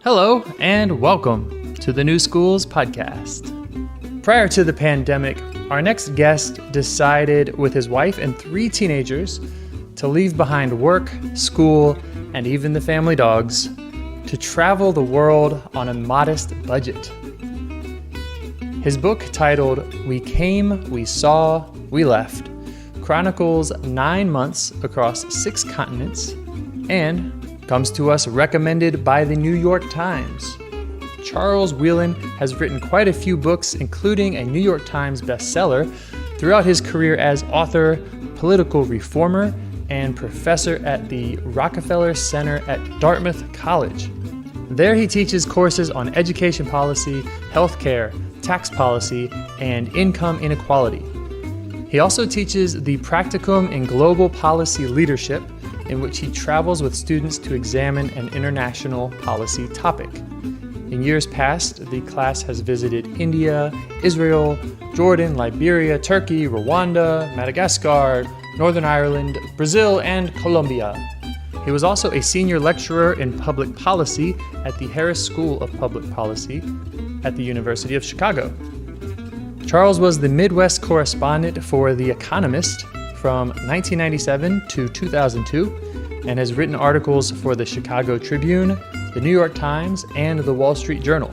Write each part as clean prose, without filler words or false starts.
Hello, and welcome to the New Schools podcast. Prior to the pandemic, our next guest decided with his wife and 3 teenagers to leave behind work, school, and even the family dogs to travel the world on a modest budget. His book, titled We Came, We Saw, We Left, chronicles 9 months across 6 continents and comes to us recommended by the New York Times. Charles Wheelan has written quite a few books, including a New York Times bestseller, throughout his career as author, political reformer, and professor at the Rockefeller Center at Dartmouth College. There he teaches courses on education policy, healthcare, tax policy, and income inequality. He also teaches the Practicum in global policy leadership, in which he travels with students to examine an international policy topic. In years past, the class has visited India, Israel, Jordan, Liberia, Turkey, Rwanda, Madagascar, Northern Ireland, Brazil, and Colombia. He was also a senior lecturer in public policy at the Harris School of Public Policy at the University of Chicago. Charles was the Midwest correspondent for The Economist from 1997 to 2002 and has written articles for the Chicago Tribune, the New York Times, and the Wall Street Journal.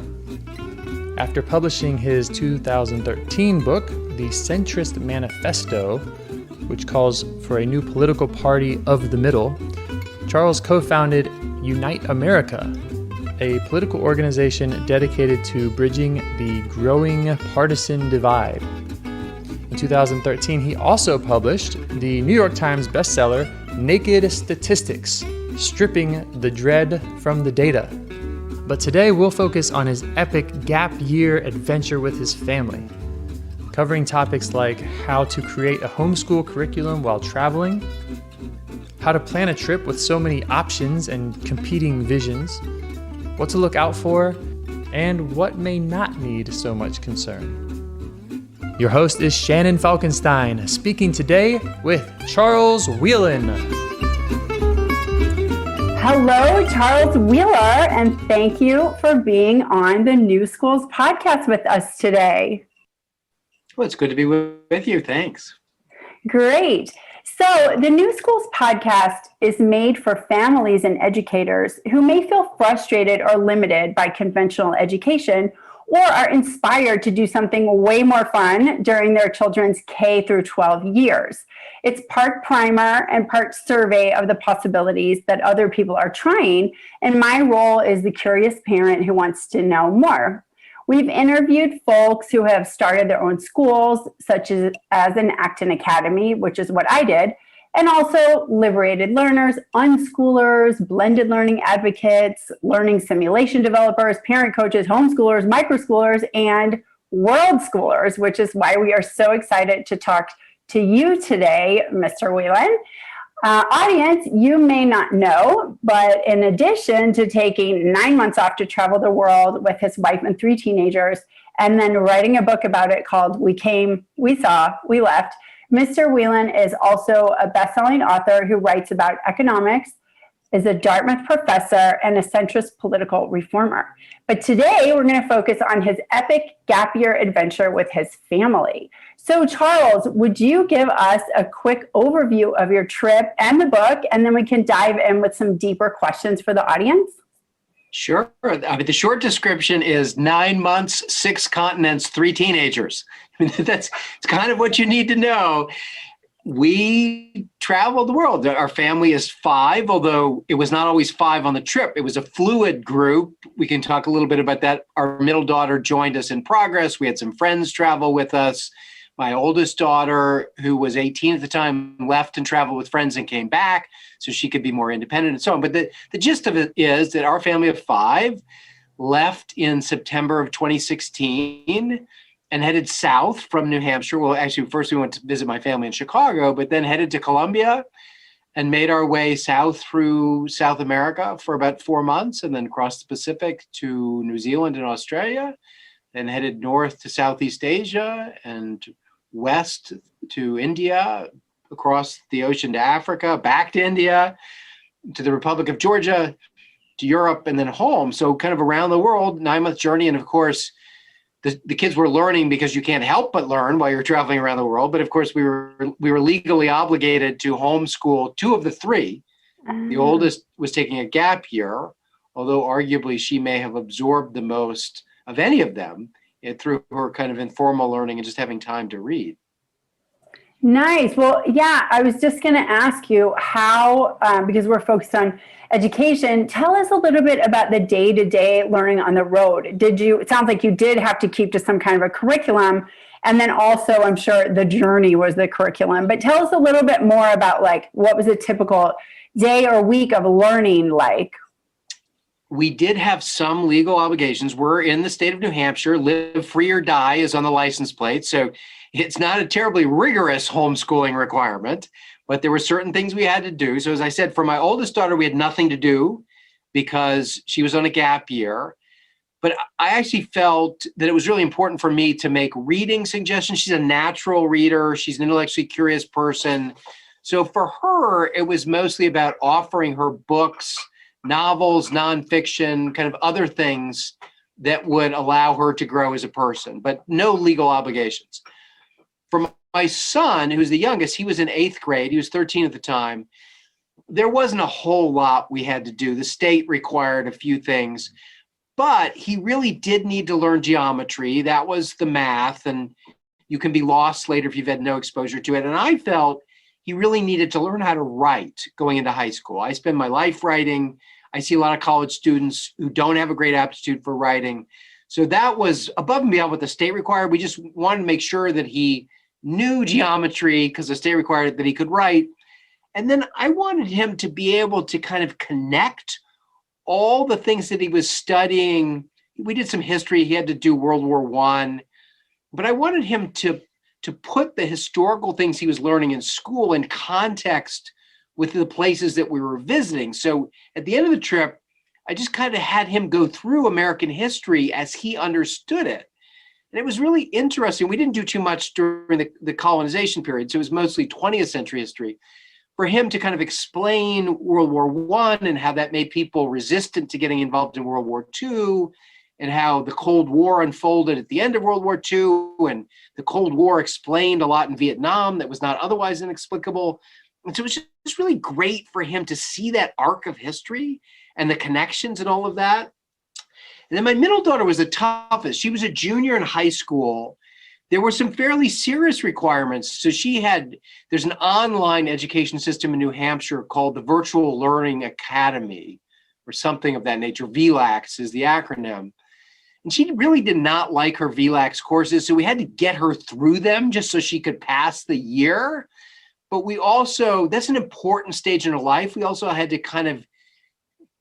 After publishing his 2013 book, The Centrist Manifesto, which calls for a new political party of the middle, Charles co-founded Unite America, a political organization dedicated to bridging the growing partisan divide. In 2013, he also published the New York Times bestseller, Naked Statistics, Stripping the Dread from the Data. But today we'll focus on his epic gap year adventure with his family, covering topics like how to create a homeschool curriculum while traveling, how to plan a trip with so many options and competing visions, what to look out for, and what may not need so much concern. Your host is Shannon Falkenstein, speaking today with Charles Wheelan. Hello, Charles Wheeler, and thank you for being on the New Schools podcast with us today. Well, it's good to be with you. Thanks. Great. So the New Schools podcast is made for families and educators who may feel frustrated or limited by conventional education or are inspired to do something way more fun during their children's K through 12 years. It's part primer and part survey of the possibilities that other people are trying, and my role is the curious parent who wants to know more. We've interviewed folks who have started their own schools, such as an Acton Academy, which is what I did, and also liberated learners, unschoolers, blended learning advocates, learning simulation developers, parent coaches, homeschoolers, microschoolers, and world schoolers, which is why we are so excited to talk to you today, Mr. Wheelan. Audience, you may not know, but in addition to taking 9 months off to travel the world with his wife and 3 teenagers, and then writing a book about it called We Came, We Saw, We Left, Mr. Wheelan is also a best-selling author who writes about economics, is a Dartmouth professor, and a centrist political reformer. But today, we're going to focus on his epic gap year adventure with his family. So, Charles, would you give us a quick overview of your trip and the book, and then we can dive in with some deeper questions for the audience? Sure. I mean, the short description is 9 months, 6 continents, 3 teenagers. I mean, it's kind of what you need to know. We traveled the world. Our family is 5, although it was not always 5 on the trip. It was a fluid group. We can talk a little bit about that. Our middle daughter joined us in progress. We had some friends travel with us. My oldest daughter, who was 18 at the time, left and traveled with friends and came back so she could be more independent and so on. But the gist of it is that our family of 5 left in September of 2016 and headed south from New Hampshire. Well, actually, first we went to visit my family in Chicago, but then headed to Colombia and made our way south through South America for about 4 months, and then crossed the Pacific to New Zealand and Australia, then headed north to Southeast Asia and west to India, across the ocean to Africa, back to India, to the Republic of Georgia, to Europe, and then home. So kind of around the world, 9-month journey. And of course, the kids were learning because you can't help but learn while you're traveling around the world. But of course, we were legally obligated to homeschool 2 of the 3. The oldest was taking a gap year, although arguably she may have absorbed the most of any of them through her kind of informal learning and just having time to read. Nice. Well, yeah, I was just going to ask you how, because we're focused on education, tell us a little bit about the day-to-day learning on the road. It sounds like you did have to keep to some kind of a curriculum, and then also I'm sure the journey was the curriculum, but tell us a little bit more about like, what was a typical day or week of learning like? We did have some legal obligations. We're in the state of New Hampshire. Live free or die is on the license plate. So it's not a terribly rigorous homeschooling requirement, but there were certain things we had to do. So as I said, for my oldest daughter, we had nothing to do because she was on a gap year. But I actually felt that it was really important for me to make reading suggestions. She's a natural reader. She's an intellectually curious person. So for her, it was mostly about offering her books, novels, nonfiction, kind of other things that would allow her to grow as a person, but no legal obligations. For my son, who's the youngest, he was in 8th grade. He was 13 at the time. There wasn't a whole lot we had to do. The state required a few things, but he really did need to learn geometry. That was the math, and you can be lost later if you've had no exposure to it. And I felt he really needed to learn how to write going into high school. I spend my life writing. I see a lot of college students who don't have a great aptitude for writing. So that was above and beyond what the state required. We just wanted to make sure that he knew geometry because the state required that he could write. And then I wanted him to be able to kind of connect all the things that he was studying. We did some history. He had to do World War I. But I wanted him to put the historical things he was learning in school in context with the places that we were visiting. So at the end of the trip, I just kind of had him go through American history as he understood it. And it was really interesting. We didn't do too much during the colonization period, so it was mostly 20th century history. For him to kind of explain World War I and how that made people resistant to getting involved in World War II, and how the Cold War unfolded at the end of World War II, and the Cold War explained a lot in Vietnam that was not otherwise inexplicable. And so it was just really great for him to see that arc of history and the connections and all of that. And then my middle daughter was the toughest. She was a junior in high school. There were some fairly serious requirements. So there's an online education system in New Hampshire called the Virtual Learning Academy, or something of that nature. VLAX is the acronym. And she really did not like her VLAX courses, so we had to get her through them just so she could pass the year. But that's an important stage in her life. We also had to kind of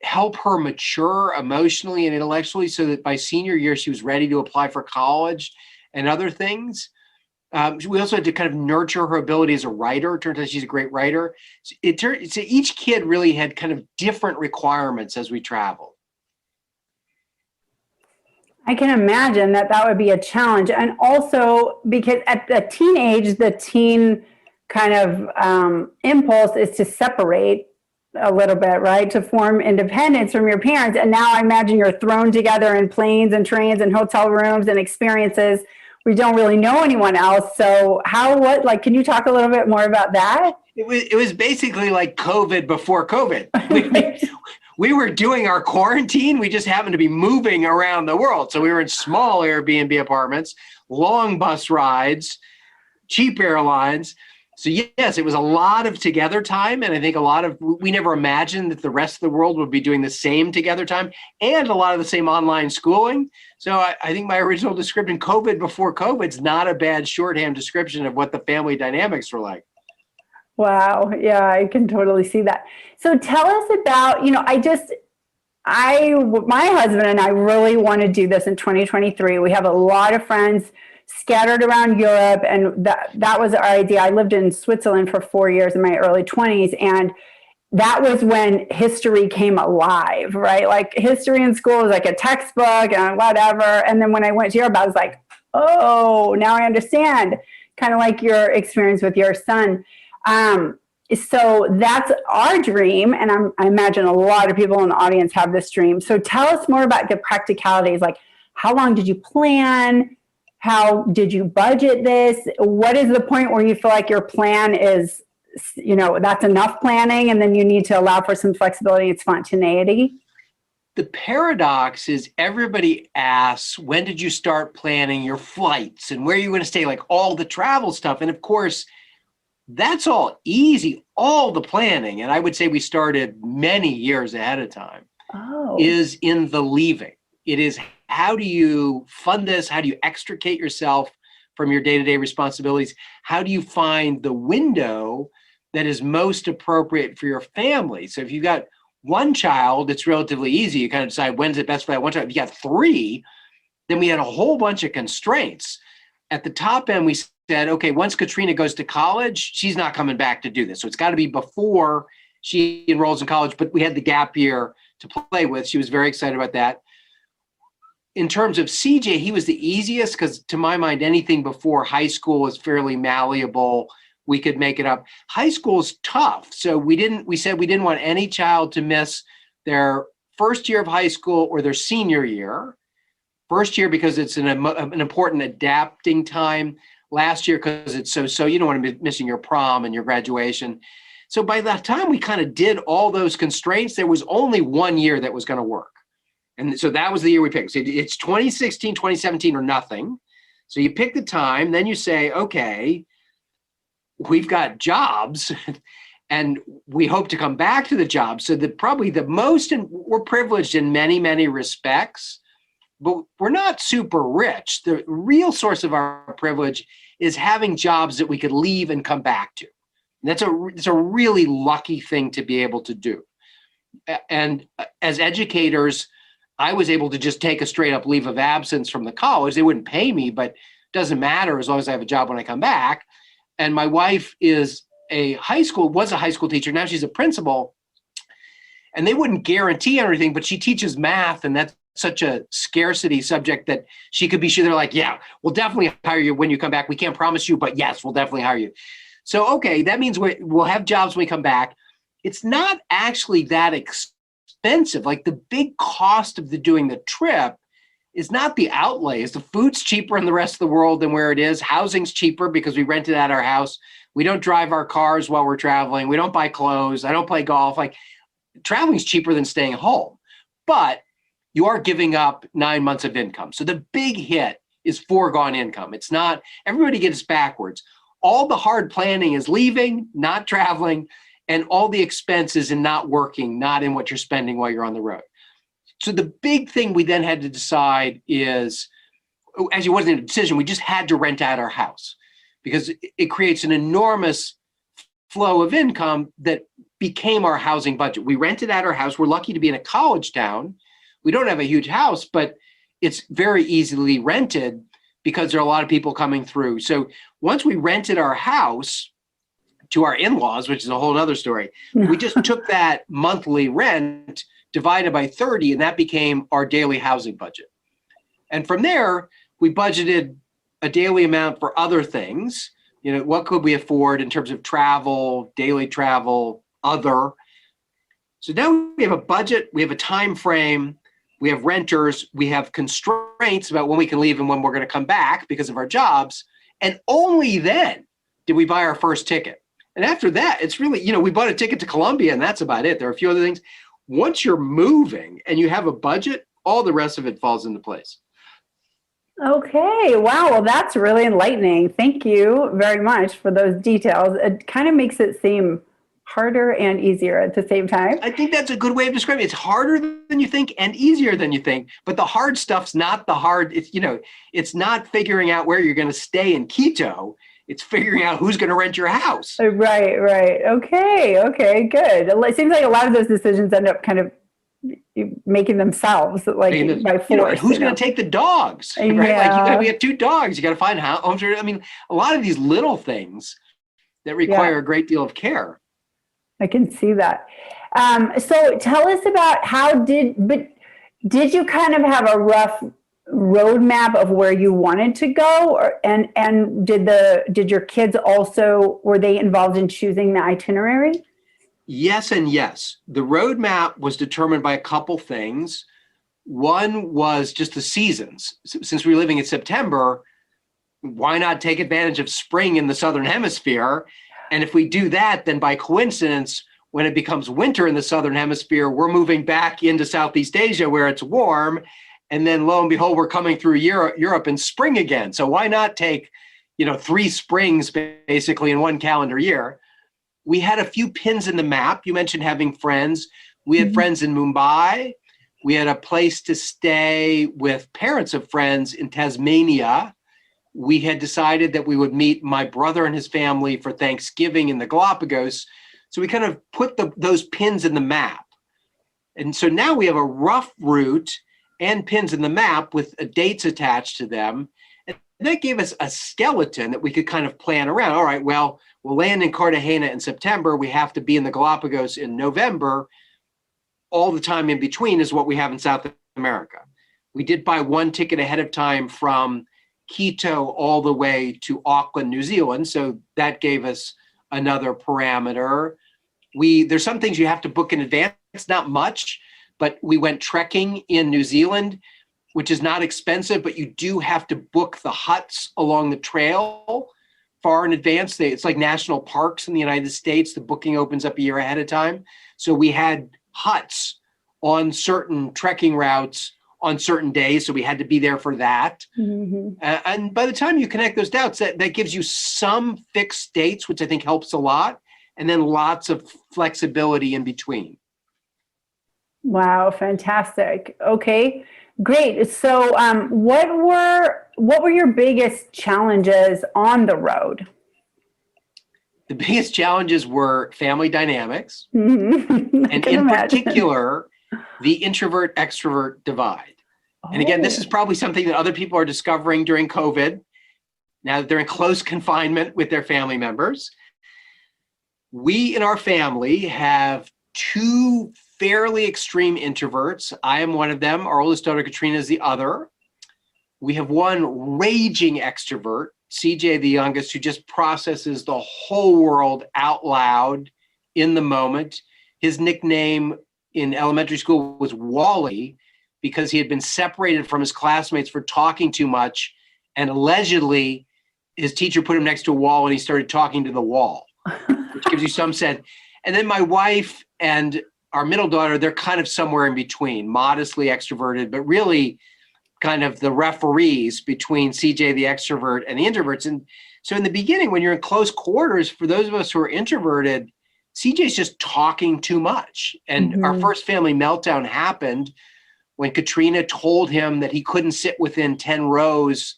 help her mature emotionally and intellectually so that by senior year, she was ready to apply for college and other things. We also had to kind of nurture her ability as a writer. It turns out she's a great writer. So each kid really had kind of different requirements as we traveled. I can imagine that would be a challenge. And also because at the teenage, the teen kind of impulse is to separate a little bit, right? To form independence from your parents. And now I imagine you're thrown together in planes and trains and hotel rooms and experiences. We don't really know anyone else. So can you talk a little bit more about that? It was basically like COVID before COVID. We were doing our quarantine. We just happened to be moving around the world. So we were in small Airbnb apartments, long bus rides, cheap airlines. So yes, it was a lot of together time. And I think we never imagined that the rest of the world would be doing the same together time and a lot of the same online schooling. So I think my original description, COVID before COVID, is not a bad shorthand description of what the family dynamics were like. Wow. Yeah, I can totally see that. So tell us about, my husband and I really want to do this in 2023. We have a lot of friends scattered around Europe, and that was our idea. I lived in Switzerland for 4 years in my early 20s, and that was when history came alive, right? Like history in school was like a textbook and whatever. And then when I went to Europe, I was like, oh, now I understand. kind of like your experience with your son. So that's our dream. And I imagine a lot of people in the audience have this dream. So tell us more about the practicalities. Like, how long did you plan? How did you budget this? What is the point where you feel like your plan is, that's enough planning and then you need to allow for some flexibility and spontaneity? The paradox is everybody asks, when did you start planning your flights and where are you going to stay? Like all the travel stuff. And of course, that's all easy, all the planning. And I would say we started many years ahead of time, is in the leaving. It is, how do you fund this? How do you extricate yourself from your day-to-day responsibilities? How do you find the window that is most appropriate for your family? So if you've got one child, it's relatively easy. You kind of decide when's it best for that one child. If you got three, then we had a whole bunch of constraints. At the top end, we said, okay, once Katrina goes to college, she's not coming back to do this. So it's got to be before she enrolls in college, but we had the gap year to play with. She was very excited about that. In terms of CJ, he was the easiest because to my mind, anything before high school is fairly malleable. We could make it up. High school is tough. So we said we didn't want any child to miss their first year of high school or their senior year. First year because it's an important adapting time. Last year because it's so you don't want to be missing your prom and your graduation. So by the time we kind of did all those constraints, there was only 1 year that was going to work. And so that was the year we picked. So it's 2016, 2017 or nothing. So you pick the time, then you say, okay, we've got jobs and we hope to come back to the job. So probably the most, and we're privileged in many, many respects, but we're not super rich. The real source of our privilege is having jobs that we could leave and come back to. And it's a really lucky thing to be able to do. And as educators, I was able to just take a straight up leave of absence from the college. They wouldn't pay me, but it doesn't matter as long as I have a job when I come back. And my wife was a high school teacher. Now she's a principal. And they wouldn't guarantee everything, but she teaches math. And that's such a scarcity subject that she could be sure. They're like, yeah, we'll definitely hire you when you come back. We can't promise you, but yes, we'll definitely hire you. So, okay, that means we'll have jobs when we come back. It's not actually that expensive. Like the big cost of doing the trip is not the outlay. Is the food's cheaper in the rest of the world than where it is. Housing's cheaper because we rented out our house. We don't drive our cars while we're traveling. We don't buy clothes. I don't play golf. Like traveling's cheaper than staying home. But you are giving up 9 months of income. So the big hit is foregone income. It's not, everybody gets backwards. All the hard planning is leaving, not traveling, and all the expenses in not working, not in what you're spending while you're on the road. So the big thing we then had to decide is, as it wasn't a decision, we just had to rent out our house because it creates an enormous flow of income that became our housing budget. We rented out our house. We're lucky to be in a college town. We don't have a huge house, but it's very easily rented because there are a lot of people coming through. So once we rented our house to our in-laws, which is a whole other story, we just took that monthly rent divided by 30, and that became our daily housing budget. And from there, we budgeted a daily amount for other things. You know, what could we afford in terms of travel, daily travel, other. So now we have a budget, we have a time frame, we have renters, we have constraints about when we can leave and when we're going to come back because of our jobs. And only then did we buy our first ticket. And after that, it's really, you know, we bought a ticket to Colombia and that's about it. There are a few other things. Once you're moving and you have a budget, all the rest of it falls into place. Okay. Wow. Well, that's really enlightening. Thank you very much for those details. It kind of makes it seem harder and easier at the same time. I think that's a good way of describing it. It's harder than you think and easier than you think, but the hard stuff's not the hard. It's, you know, it's not figuring out where you're going to stay in Quito. It's figuring out who's going to rent your house. Right. Okay, good. It seems like a lot of those decisions end up kind of making themselves like by force. You know, who's going to take the dogs? Right? Yeah. Like we have 2 dogs. You got to find homes. I mean, a lot of these little things that require a great deal of care. I can see that. So tell us about did you kind of have a rough roadmap of where you wanted to go, and did your kids also, were they involved in choosing the itinerary? Yes and yes. The roadmap was determined by a couple things. One was just the seasons. Since we were living in September, why not take advantage of spring in the Southern Hemisphere? And if we do that, then by coincidence, when it becomes winter in the Southern Hemisphere, we're moving back into Southeast Asia where it's warm. And then lo and behold, we're coming through Europe in spring again. So why not take, 3 springs basically in one calendar year? We had a few pins in the map. You mentioned having friends. We had friends in Mumbai. We had a place to stay with parents of friends in Tasmania. We had decided that we would meet my brother and his family for Thanksgiving in the Galapagos. So we kind of put those pins in the map. And so now we have a rough route and pins in the map with dates attached to them. And that gave us a skeleton that we could kind of plan around. All right, well, we'll land in Cartagena in September. We have to be in the Galapagos in November. All the time in between is what we have in South America. We did buy one ticket ahead of time from Quito all the way to Auckland, New Zealand. So that gave us another parameter. There's some things you have to book in advance, not much, but we went trekking in New Zealand, which is not expensive, but you do have to book the huts along the trail far in advance. It's like national parks in the United States. The booking opens up a year ahead of time. So we had huts on certain trekking routes on certain days. So we had to be there for that. And by the time you connect those dots, that gives you some fixed dates, which I think helps a lot. And then lots of flexibility in between. Wow, fantastic. Okay, great. So what were your biggest challenges on the road? The biggest challenges were family dynamics, and in particular, the introvert-extrovert divide. And again, this is probably something that other people are discovering during COVID, now that they're in close confinement with their family members. We in our family have 2 fairly extreme introverts. I am one of them. Our oldest daughter, Katrina, is the other. We have one raging extrovert, CJ, the youngest, who just processes the whole world out loud in the moment. His nickname in elementary school was Wally because he had been separated from his classmates for talking too much. And allegedly, his teacher put him next to a wall and he started talking to the wall, which gives you some sense. And then my wife and our middle daughter, they're kind of somewhere in between, modestly extroverted, but really kind of the referees between CJ, the extrovert, and the introverts. And so in the beginning, when you're in close quarters, for those of us who are introverted, CJ's just talking too much. And our first family meltdown happened when Katrina told him that he couldn't sit within 10 rows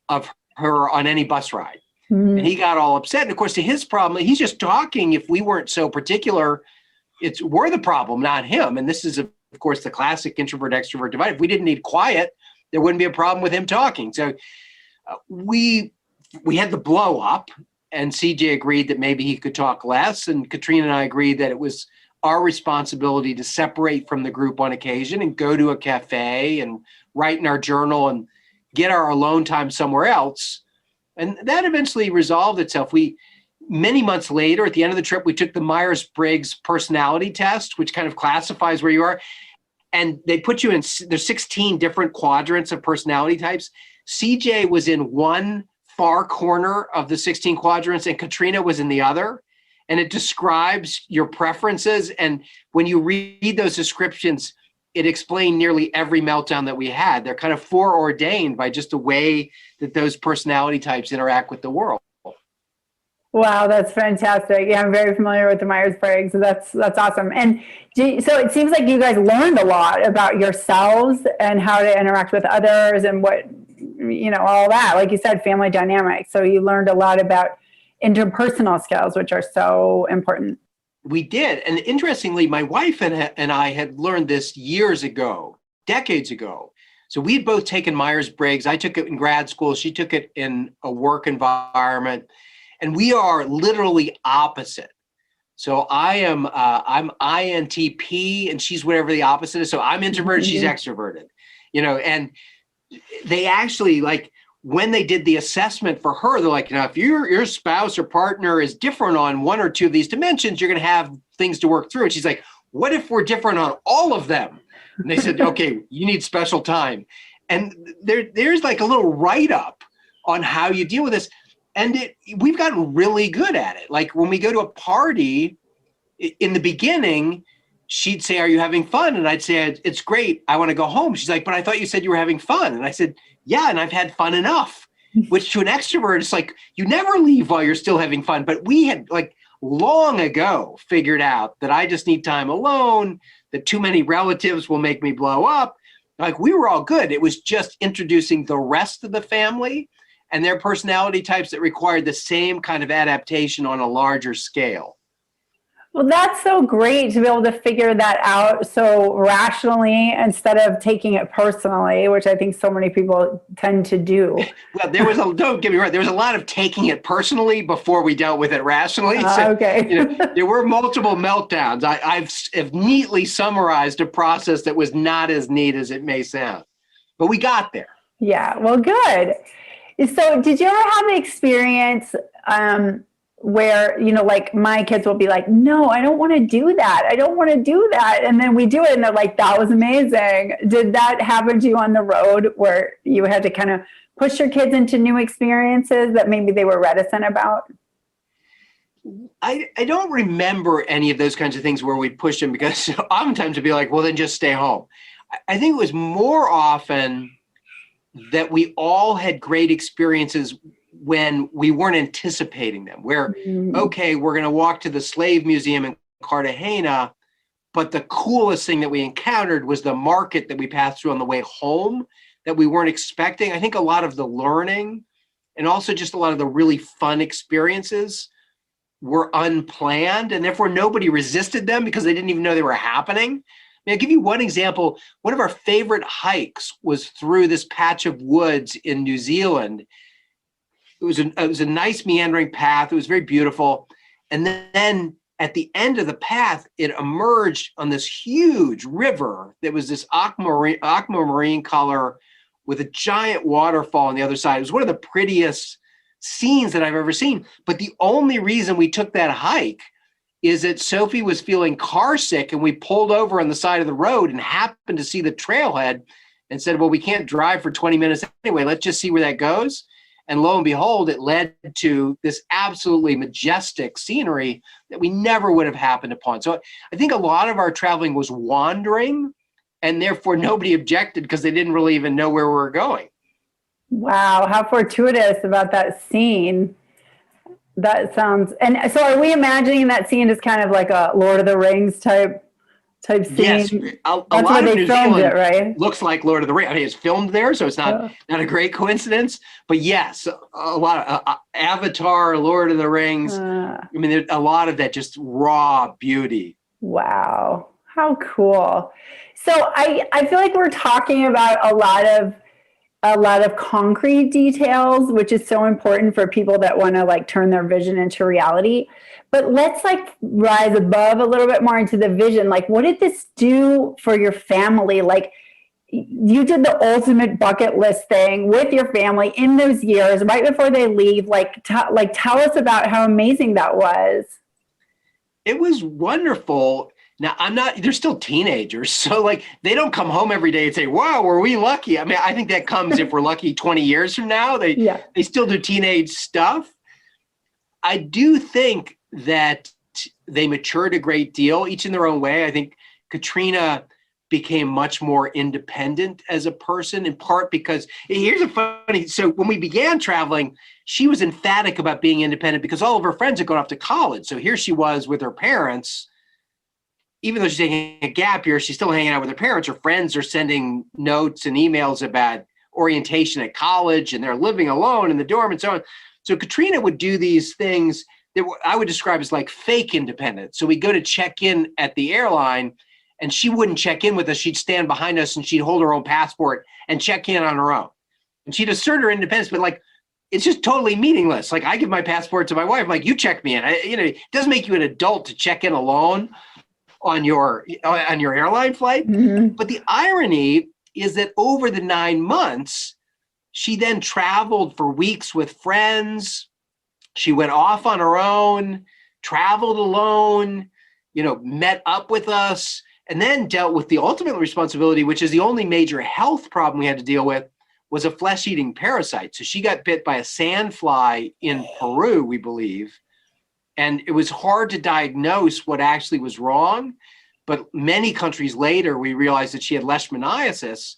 of her on any bus ride. And he got all upset. And of course, to his problem, he's just talking. If we weren't so particular, we're the problem, not him. And this is, of course, the classic introvert-extrovert divide. If we didn't need quiet, there wouldn't be a problem with him talking. So we had the blow up, and CJ agreed that maybe he could talk less. And Katrina and I agreed that it was our responsibility to separate from the group on occasion and go to a cafe and write in our journal and get our alone time somewhere else. And that eventually resolved itself. Many months later, at the end of the trip, we took the Myers-Briggs personality test, which kind of classifies where you are. And they put you in, there's 16 different quadrants of personality types. CJ was in one far corner of the 16 quadrants and Katrina was in the other. And it describes your preferences. And when you read those descriptions, it explained nearly every meltdown that we had. They're kind of foreordained by just the way that those personality types interact with the world. Wow, that's fantastic. Yeah, I'm very familiar with the Myers-Briggs. So that's awesome. And so it seems like you guys learned a lot about yourselves and how to interact with others and what, all that. Like you said, family dynamics. So you learned a lot about interpersonal skills, which are so important. We did. And interestingly, my wife and I had learned this years ago, decades ago. So we'd both taken Myers-Briggs. I took it in grad school. She took it in a work environment. And we are literally opposite. So I'm INTP and she's whatever the opposite is. So I'm introverted, she's extroverted, and they actually, like, when they did the assessment for her, they're like, now, if your spouse or partner is different on one or two of these dimensions, you're going to have things to work through. And she's like, what if we're different on all of them? And they said, okay, you need special time. And there's like a little write-up on how you deal with this. And we've gotten really good at it. Like when we go to a party, in the beginning, she'd say, are you having fun? And I'd say, it's great. I want to go home. She's like, but I thought you said you were having fun. And I said, yeah, and I've had fun enough, which to an extrovert, it's like, you never leave while you're still having fun. But we had like long ago figured out that I just need time alone, that too many relatives will make me blow up. Like we were all good. It was just introducing the rest of the family and their personality types that required the same kind of adaptation on a larger scale. Well, that's so great to be able to figure that out so rationally instead of taking it personally, which I think so many people tend to do. Well, don't get me wrong, there was a lot of taking it personally before we dealt with it rationally. So, Okay. There were multiple meltdowns. I've neatly summarized a process that was not as neat as it may sound, but we got there. Yeah, well, good. So did you ever have an experience where, like my kids will be like, no, I don't want to do that. I don't want to do that. And then we do it and they're like, that was amazing. Did that happen to you on the road where you had to kind of push your kids into new experiences that maybe they were reticent about? I don't remember any of those kinds of things where we pushed them because oftentimes it'd be like, well, then just stay home. I think it was more often that we all had great experiences when we weren't anticipating them, where, okay, we're going to walk to the slave museum in Cartagena, but the coolest thing that we encountered was the market that we passed through on the way home that we weren't expecting. I think a lot of the learning and also just a lot of the really fun experiences were unplanned, and therefore nobody resisted them because they didn't even know they were happening. I'll give you one example. One of our favorite hikes was through this patch of woods in New Zealand. It was a nice meandering path. It was very beautiful. And then at the end of the path, it emerged on this huge river that was this aquamarine color with a giant waterfall on the other side. It was one of the prettiest scenes that I've ever seen. But the only reason we took that hike is that Sophie was feeling car sick and we pulled over on the side of the road and happened to see the trailhead and said, well, we can't drive for 20 minutes anyway. Let's just see where that goes. And lo and behold, it led to this absolutely majestic scenery that we never would have happened upon. So I think a lot of our traveling was wandering, and therefore nobody objected because they didn't really even know where we were going. Wow, how fortuitous about that scene. That sounds, and so are we imagining that scene as kind of like a Lord of the Rings type scene? Yes, a That's lot where of they New filmed Zealand it, right? looks like Lord of the Rings. I mean, it's filmed there, so it's not a great coincidence. But yes, a lot of Avatar, Lord of the Rings. I mean, there's a lot of that just raw beauty. Wow, how cool! So I feel like we're talking about a lot of concrete details, which is so important for people that want to like turn their vision into reality. But let's like rise above a little bit more into the vision. Like, what did this do for your family? Like, you did the ultimate bucket list thing with your family in those years, right before they leave. Like, tell us about how amazing that was. It was wonderful. Now, they're still teenagers, so like they don't come home every day and say, wow, were we lucky? I mean, I think that comes if we're lucky 20 years from now. They still do teenage stuff. I do think that they matured a great deal, each in their own way. I think Katrina became much more independent as a person, in part because so when we began traveling, she was emphatic about being independent because all of her friends had gone off to college. So here she was with her parents. Even though she's taking a gap year, she's still hanging out with her parents. Her friends are sending notes and emails about orientation at college, and they're living alone in the dorm and so on. So Katrina would do these things that I would describe as like fake independence. So we go to check in at the airline, and she wouldn't check in with us. She'd stand behind us, and she'd hold her own passport and check in on her own. And she'd assert her independence, but like, it's just totally meaningless. Like, I give my passport to my wife, I'm like, you check me in. It doesn't make you an adult to check in alone on your airline flight. Mm-hmm. But the irony is that over the 9 months, she then traveled for weeks with friends. She went off on her own, traveled alone, met up with us, and then dealt with the ultimate responsibility, which is the only major health problem we had to deal with, was a flesh-eating parasite. So she got bit by a sandfly in Peru, we believe. And it was hard to diagnose what actually was wrong. But many countries later, we realized that she had leishmaniasis,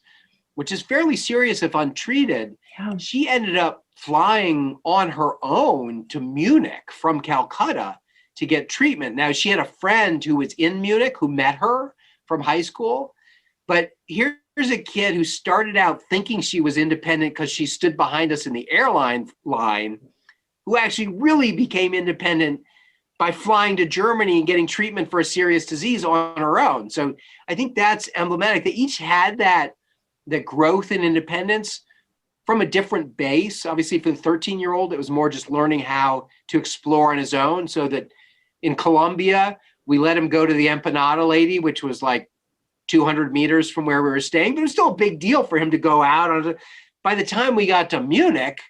which is fairly serious if untreated. Yeah. She ended up flying on her own to Munich from Calcutta to get treatment. Now, she had a friend who was in Munich who met her from high school. But here's a kid who started out thinking she was independent because she stood behind us in the airline line, who actually really became independent by flying to Germany and getting treatment for a serious disease on her own. So I think that's emblematic. They each had that growth in independence from a different base. Obviously, for the 13-year-old, it was more just learning how to explore on his own. So that in Colombia, we let him go to the empanada lady, which was like 200 meters from where we were staying, but it was still a big deal for him to go out. By the time we got to Munich,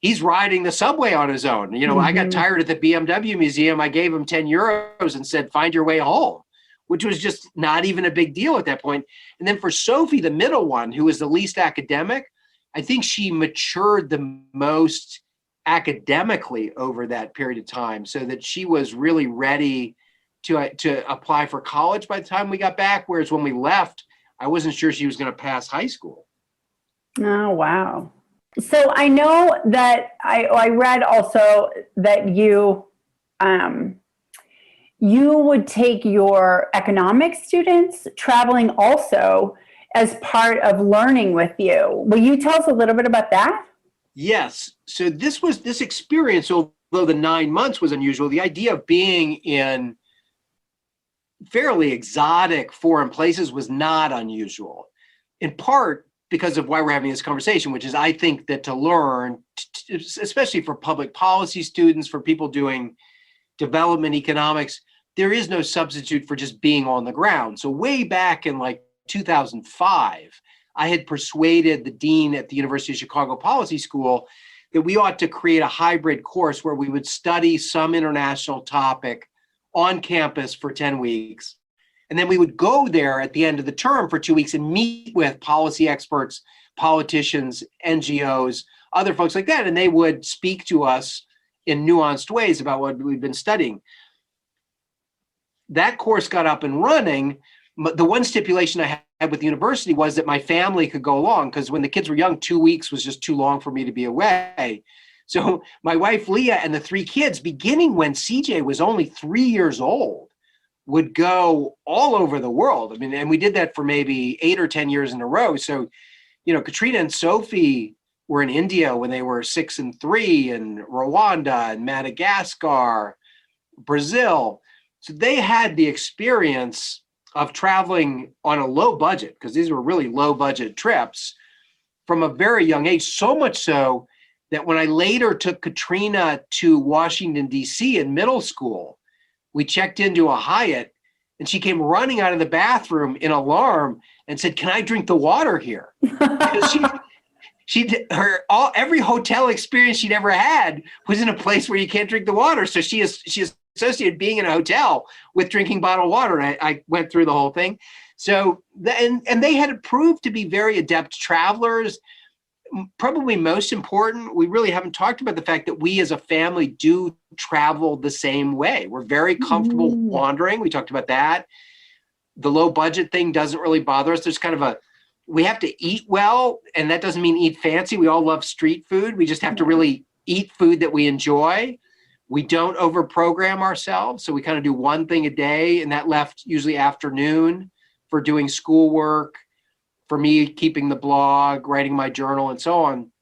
he's riding the subway on his own. I got tired at the BMW museum. I gave him 10 euros and said, find your way home, which was just not even a big deal at that point. And then for Sophie, the middle one, who was the least academic, I think she matured the most academically over that period of time, so that she was really ready to apply for college by the time we got back. Whereas when we left, I wasn't sure she was going to pass high school. Oh, wow. So I know that I read also that you would take your economic students traveling also as part of learning with you. Will you tell us a little bit about that? Yes. So this experience, although the 9 months was unusual, the idea of being in fairly exotic foreign places was not unusual, in part because of why we're having this conversation, which is I think that to learn, especially for public policy students, for people doing development economics, there is no substitute for just being on the ground. So way back in like 2005, I had persuaded the dean at the University of Chicago Policy School that we ought to create a hybrid course where we would study some international topic on campus for 10 weeks. And then we would go there at the end of the term for 2 weeks and meet with policy experts, politicians, NGOs, other folks like that. And they would speak to us in nuanced ways about what we've been studying. That course got up and running. The one stipulation I had with the university was that my family could go along, because when the kids were young, 2 weeks was just too long for me to be away. So my wife, Leah, and the 3 kids, beginning when CJ was only 3 years old, would go all over the world. I mean, and we did that for maybe 8 or 10 years in a row. So, Katrina and Sophie were in India when they were 6 and 3, and Rwanda and Madagascar, Brazil. So they had the experience of traveling on a low budget, because these were really low budget trips, from a very young age, so much so that when I later took Katrina to Washington, D.C. in middle school, we checked into a Hyatt and she came running out of the bathroom in alarm and said, "Can I drink the water here?" Because every hotel experience she'd ever had was in a place where you can't drink the water. So she associated being in a hotel with drinking bottled water. And I went through the whole thing. So, and they had proved to be very adept travelers. Probably most important, we really haven't talked about the fact that we as a family do travel the same way. We're very comfortable wandering. We talked about that. The low budget thing doesn't really bother us. There's kind of we have to eat well, and that doesn't mean eat fancy. We all love street food. We just have to really eat food that we enjoy. We don't overprogram ourselves. So we kind of do one thing a day, and that left usually afternoon for doing schoolwork, for me keeping the blog, writing my journal, and so on.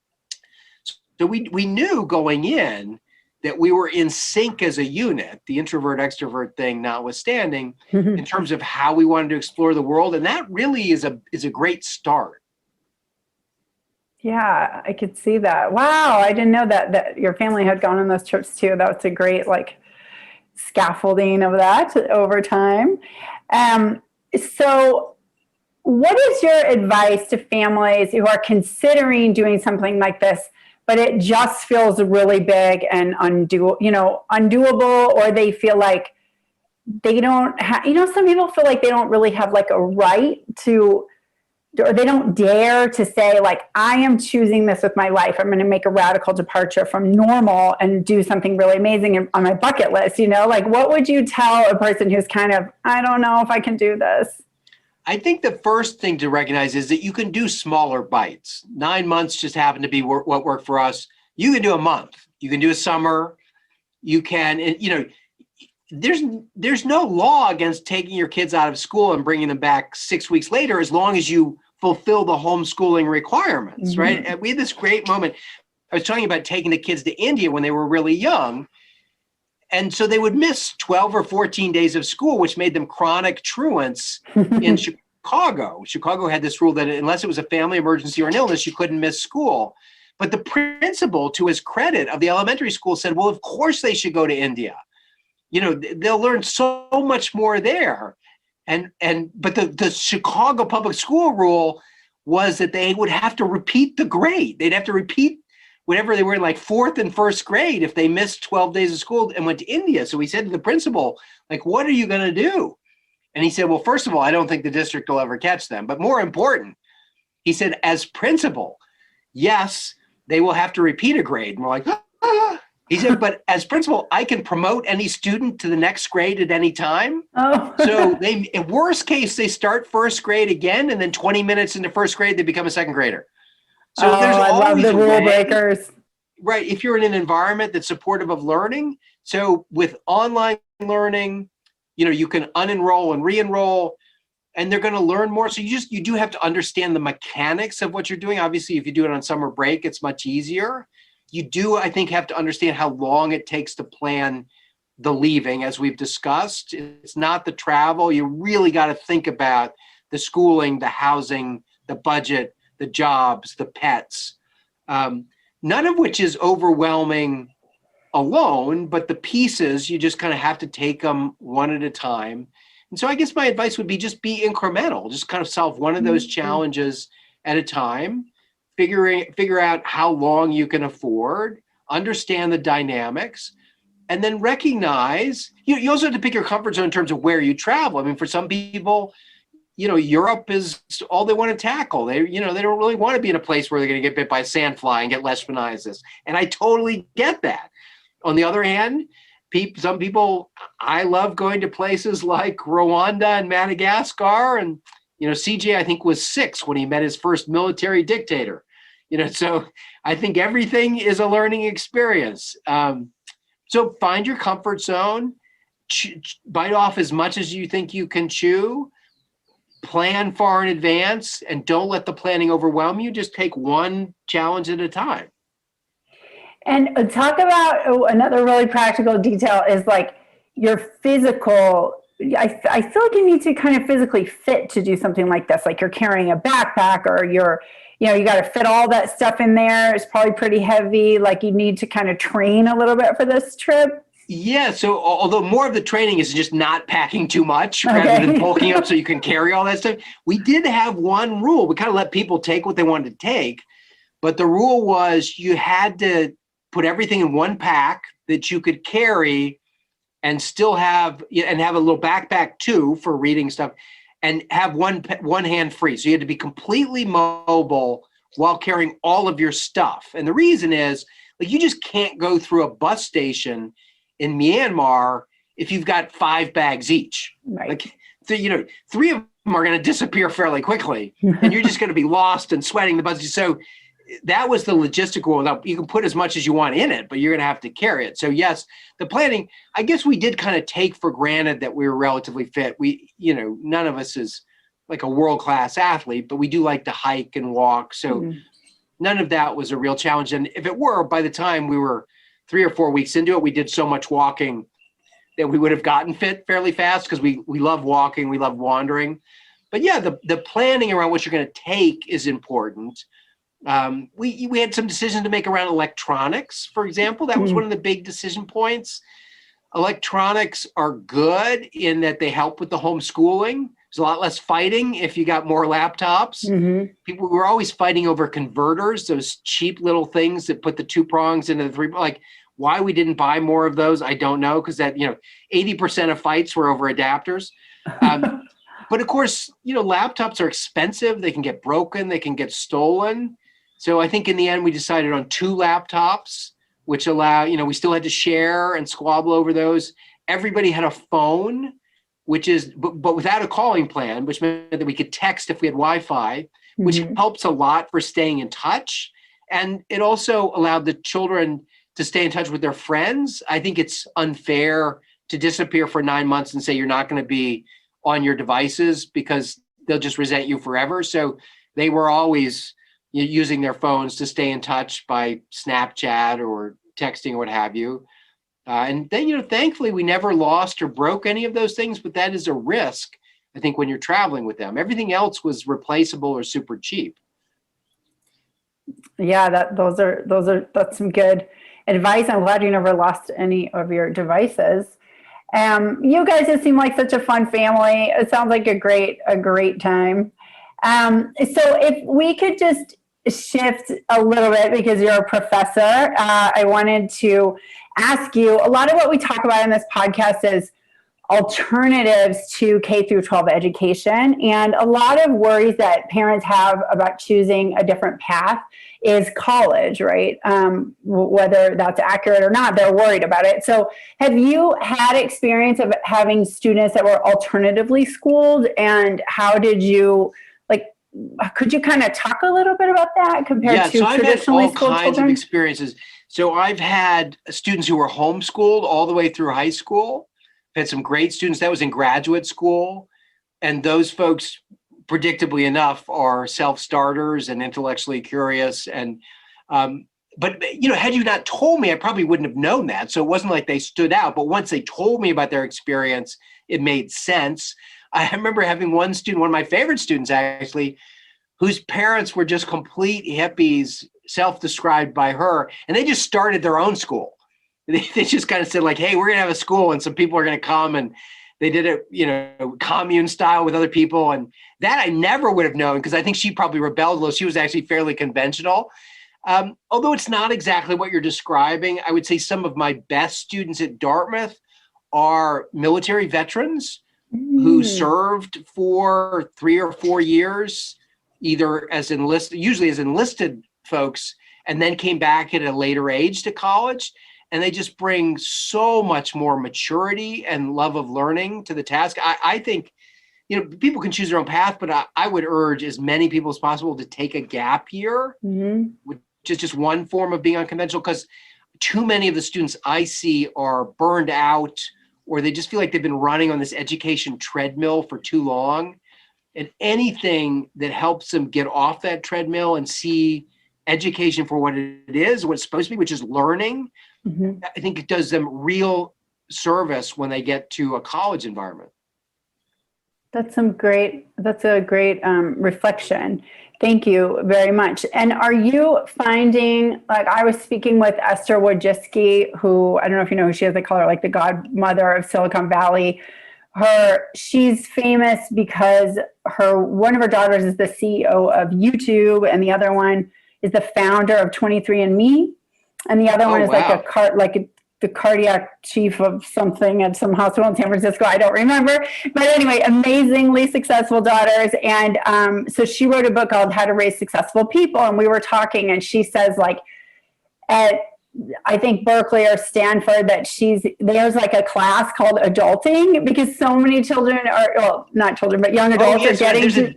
So we knew going in that we were in sync as a unit, the introvert extrovert thing notwithstanding, in terms of how we wanted to explore the world. And that really is a great start. Yeah, I could see that. Wow, I didn't know that your family had gone on those trips too. That's a great scaffolding of that over time. So what is your advice to families who are considering doing something like this, but it just feels really big and undoable, or they feel like they don't have, some people feel like they don't really have like a right to, or they don't dare to say like, I am choosing this with my life. I'm going to make a radical departure from normal and do something really amazing on my bucket list. Like, what would you tell a person who's kind of, I don't know if I can do this? I think the first thing to recognize is that you can do smaller bites. 9 months just happened to be what worked for us. You can do a month. You can do a summer. You can, there's no law against taking your kids out of school and bringing them back 6 weeks later, as long as you fulfill the homeschooling requirements, mm-hmm. right? And we had this great moment. I was talking about taking the kids to India when they were really young. And so they would miss 12 or 14 days of school, which made them chronic truants in Chicago. Chicago had this rule that unless it was a family emergency or an illness, you couldn't miss school. But the principal, to his credit, of the elementary school said, well, of course they should go to India. They'll learn so much more there. But the Chicago public school rule was that they would have to repeat the grade. They'd have to repeat whatever they were in, like 4th and 1st grade, if they missed 12 days of school and went to India. So he said to the principal, like, what are you going to do? And he said, well, first of all, I don't think the district will ever catch them. But more important, he said, as principal, yes, they will have to repeat a grade. And we're like, ah. He said, but as principal, I can promote any student to the next grade at any time. Oh. So in worst case, they start 1st grade again, and then 20 minutes into 1st grade, they become a 2nd grader. So there's I love the rule breakers. Right. If you're in an environment that's supportive of learning. So with online learning, you can unenroll and re-enroll, and they're going to learn more. So you do have to understand the mechanics of what you're doing. Obviously, if you do it on summer break, it's much easier. You do, I think, have to understand how long it takes to plan the leaving, as we've discussed. It's not the travel. You really got to think about the schooling, the housing, the budget, the jobs, the pets, none of which is overwhelming alone, but the pieces, you just kind of have to take them one at a time. And so I guess my advice would be just be incremental, just kind of solve one of those challenges at a time. Figure out how long you can afford, understand the dynamics, and then recognize, you also have to pick your comfort zone in terms of where you travel. I mean, for some people, Europe is all they want to tackle. They don't really want to be in a place where they're going to get bit by a sandfly and get leishmaniasis. And I totally get that. On the other hand, some people, I love going to places like Rwanda and Madagascar. And, CJ, I think, was 6 when he met his first military dictator. So I think everything is a learning experience. So find your comfort zone, bite off as much as you think you can chew, plan far in advance, and don't let the planning overwhelm you. Just take one challenge at a time. And talk about another really practical detail is like your physical. I feel like you need to kind of physically fit to do something like this. Like you're carrying a backpack, or you got to fit all that stuff in there. It's probably pretty heavy. Like you need to kind of train a little bit for this trip. Yeah. So although more of the training is just not packing too much rather than bulking up so you can carry all that stuff, we did have one rule. We kind of let people take what they wanted to take. But the rule was you had to put everything in one pack that you could carry and still have a little backpack too for reading stuff, and have one hand free. So you had to be completely mobile while carrying all of your stuff. And the reason is, like, you just can't go through a bus station in Myanmar if you've got 5 bags each. Right. Like, so, 3 of them are going to disappear fairly quickly, and you're just going to be lost and sweating the bus. So that was the logistical. Now, you can put as much as you want in it, but you're going to have to carry it. So yes, the planning, I guess we did kind of take for granted that we were relatively fit. We, none of us is like a world-class athlete, but we do like to hike and walk. So none of that was a real challenge. And if it were, by the time we were 3 or 4 weeks into it, we did so much walking that we would have gotten fit fairly fast, because we love walking, we love wandering. But yeah, the planning around what you're going to take is important. We had some decisions to make around electronics, for example. That was one of the big decision points. Electronics are good in that they help with the homeschooling. There's a lot less fighting if you got more laptops. People were always fighting over converters, those cheap little things that put the 2 prongs into the 3. Like, why we didn't buy more of those, I don't know, because that 80% of fights were over adapters. But of course, laptops are expensive. They can get broken. They can get stolen. So I think in the end, we decided on 2 laptops, which allow, we still had to share and squabble over those. Everybody had a phone, which is, but without a calling plan, which meant that we could text if we had Wi-Fi, which helps a lot for staying in touch. And it also allowed the children to stay in touch with their friends. I think it's unfair to disappear for 9 months and say you're not going to be on your devices because they'll just resent you forever. So they were always using their phones to stay in touch by Snapchat or texting or what have you. And then, thankfully, we never lost or broke any of those things, but that is a risk, I think, when you're traveling with them. Everything else was replaceable or super cheap. Yeah, that's some good advice. I'm glad you never lost any of your devices. You guys just seem like such a fun family. It sounds like a great time. So if we could just shift a little bit, because you're a professor, I wanted to ask you, a lot of what we talk about in this podcast is alternatives to K through 12 education. And a lot of worries that parents have about choosing a different path is college, right? Whether that's accurate or not, they're worried about it. So have you had experience of having students that were alternatively schooled, and how did you, could you kind of talk a little bit about that compared to traditionally schooled children? I've had all kinds of experiences. So I've had students who were homeschooled all the way through high school. I've had some great students that was in graduate school. And those folks, predictably enough, are self-starters and intellectually curious. And but had you not told me, I probably wouldn't have known that. So it wasn't like they stood out. But once they told me about their experience, it made sense. I remember having one student, one of my favorite students actually, whose parents were just complete hippies, self-described by her, and they just started their own school. They just kind of said, hey, we're going to have a school and some people are going to come, and they did it, commune style with other people. And that I never would have known, because I think she probably rebelled a little. She was actually fairly conventional. Although it's not exactly what you're describing, I would say some of my best students at Dartmouth are military veterans who served for 3 or 4 years, either as usually as enlisted folks, and then came back at a later age to college. And they just bring so much more maturity and love of learning to the task. I think, people can choose their own path, but I would urge as many people as possible to take a gap year, which is just one form of being unconventional, because too many of the students I see are burned out, or they just feel like they've been running on this education treadmill for too long. And anything that helps them get off that treadmill and see education for what it is, what it's supposed to be, which is learning, I think it does them real service when they get to a college environment. That's a great reflection. Thank you very much. And are you finding, I was speaking with Esther Wojcicki, who, I don't know if you know who she is, they call her the godmother of Silicon Valley. She's famous because one of her daughters is the CEO of YouTube, and the other one is the founder of 23andMe. And the other one is the cardiac chief of something at some hospital in San Francisco. I don't remember. But anyway, amazingly successful daughters. And so she wrote a book called How to Raise Successful People. And we were talking, and she says, at, I think, Berkeley or Stanford, that there's a class called adulting, because so many children are, well, not children, but young adults are getting to...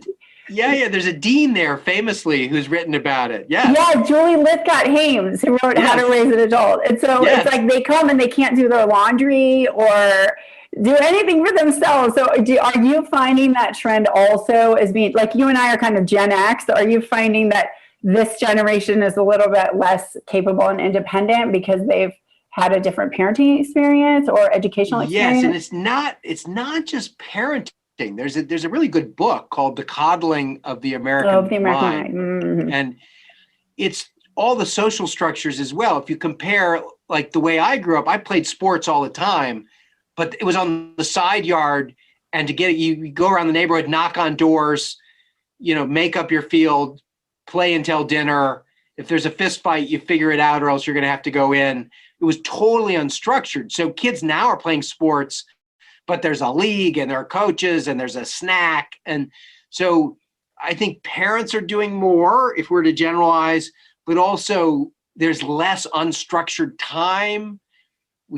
There's a dean there famously who's written about it. Yeah, Julie Lithcott-Hames, who wrote How to Raise an Adult. And so it's they come and they can't do their laundry or do anything for themselves. So are you finding that trend also as being, you and I are kind of Gen X, are you finding that this generation is a little bit less capable and independent because they've had a different parenting experience or educational experience? Yes, and it's not just parenting. There's a really good book called The Coddling of the American Mind. Mm-hmm. And it's all the social structures as well. If you compare, the way I grew up, I played sports all the time, but it was on the side yard, And to get it, you go around the neighborhood, knock on doors, make up your field, play until dinner. If there's a fist fight, you figure it out or else you're going to have to go in. It was totally unstructured. So kids now are playing sports, but there's a league and there are coaches and there's a snack. And so I think parents are doing more, if we're to generalize, but also there's less unstructured time.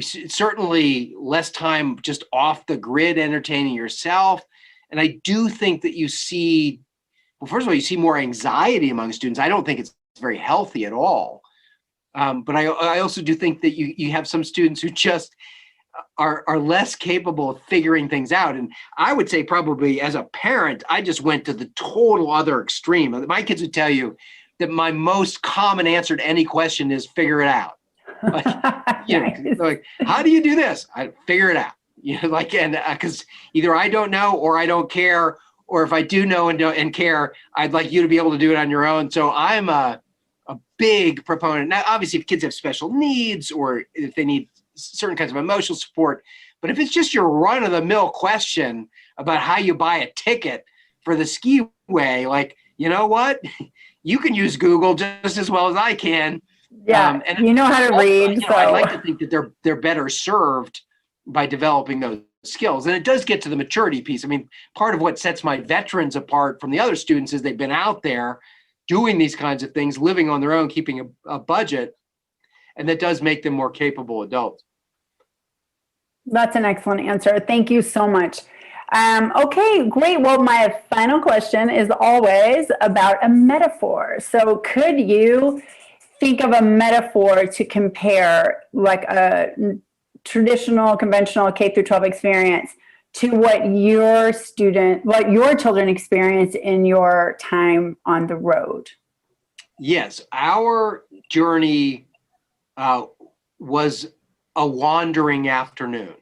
Certainly less time just off the grid entertaining yourself. And I do think that you see, well, first of all, you see more anxiety among students. I don't think it's very healthy at all. But I also do think that you have some students who just are less capable of figuring things out. And I would say probably as a parent, I just went to the total other extreme. My kids would tell you that my most common answer to any question is figure it out. Like, Nice. like, how do you do this? I figure it out. And because either I don't know or I don't care, or if I do know and care, I'd like you to be able to do it on your own. So I'm a big proponent. Now, obviously, if kids have special needs or if they need certain kinds of emotional support, but if it's just your run-of-the-mill question about how you buy a ticket for the skiway, like, you know what? You can use Google just as well as I can. Yeah, and you know how to read. So I'd like to think that they're better served by developing those skills. And it does get to the maturity piece. I mean, part of what sets my veterans apart from the other students is they've been out there doing these kinds of things, living on their own, keeping a budget, and that does make them more capable adults. That's an excellent answer. Thank you so much. Okay, great. Well, my final question is always about a metaphor. So could you think of a metaphor to compare like a traditional, conventional K through 12 experience to what your children experience in your time on the road? Yes, our journey was a wandering afternoon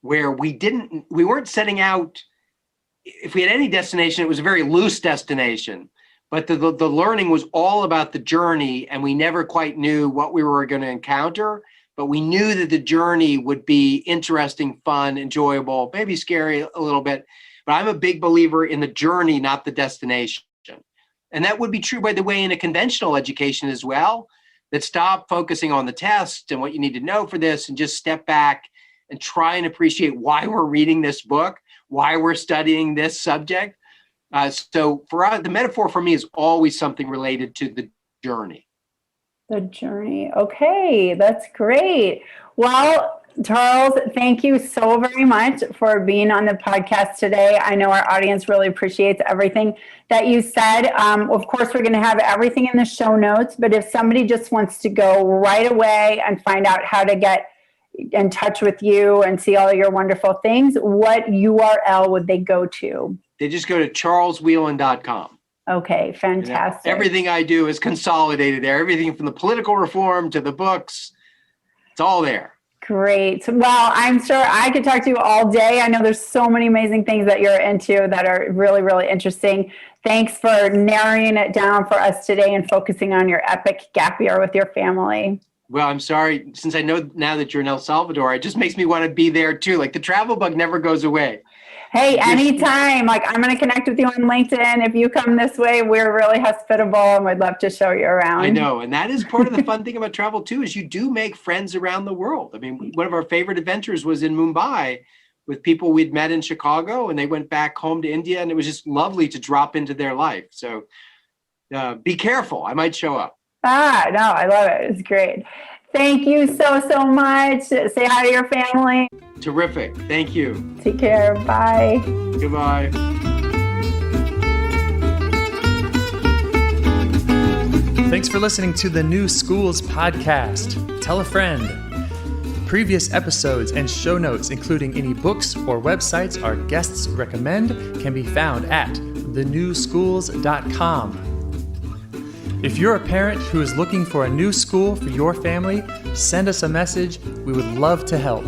where we weren't setting out. If we had any destination, it was a very loose destination, but the learning was all about the journey, and we never quite knew what we were going to encounter, but we knew that the journey would be interesting, fun, enjoyable, maybe scary a little bit, but I'm a big believer in the journey, not the destination. And that would be true, by the way, in a conventional education as well, that stop focusing on the test and what you need to know for this and just step back and try and appreciate why we're reading this book, why we're studying this subject. So for us, the metaphor for me is always something related to the journey. The journey. Okay, that's great. Well, Charles, thank you so very much for being on the podcast today. I know our audience really appreciates everything that you said. Of course, we're going to have everything in the show notes, but if somebody just wants to go right away and find out how to get in touch with you and see all your wonderful things, what URL would they go to? They just go to charleswheelan.com. Okay, fantastic. Everything I do is consolidated there. Everything from the political reform to the books, it's all there. Great. Well, I'm sure I could talk to you all day. I know there's so many amazing things that you're into that are really, really interesting. Thanks for narrowing it down for us today and focusing on your epic gap year with your family. Well, I'm sorry, since I know now that you're in El Salvador, it just makes me want to be there too. Like the travel bug never goes away. Hey, anytime. Like I'm going to connect with you on LinkedIn. If you come this way, we're really hospitable and we'd love to show you around. I know. And that is part of the fun thing about travel too, is you do make friends around the world. I mean, one of our favorite adventures was in Mumbai with people we'd met in Chicago, and they went back home to India, and it was just lovely to drop into their life. So be careful. I might show up. No, I love it. It's great. Thank you so much. Say hi to your family. Terrific. Thank you. Take care. Bye. Goodbye. Thanks for listening to the New Schools podcast. Tell a friend. Previous episodes and show notes, including any books or websites our guests recommend, can be found at thenewschools.com. If you're a parent who is looking for a new school for your family, send us a message. We would love to help.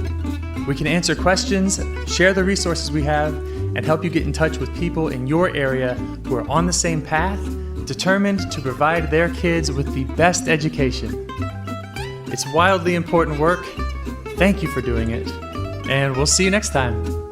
We can answer questions, share the resources we have, and help you get in touch with people in your area who are on the same path, determined to provide their kids with the best education. It's wildly important work. Thank you for doing it, and we'll see you next time.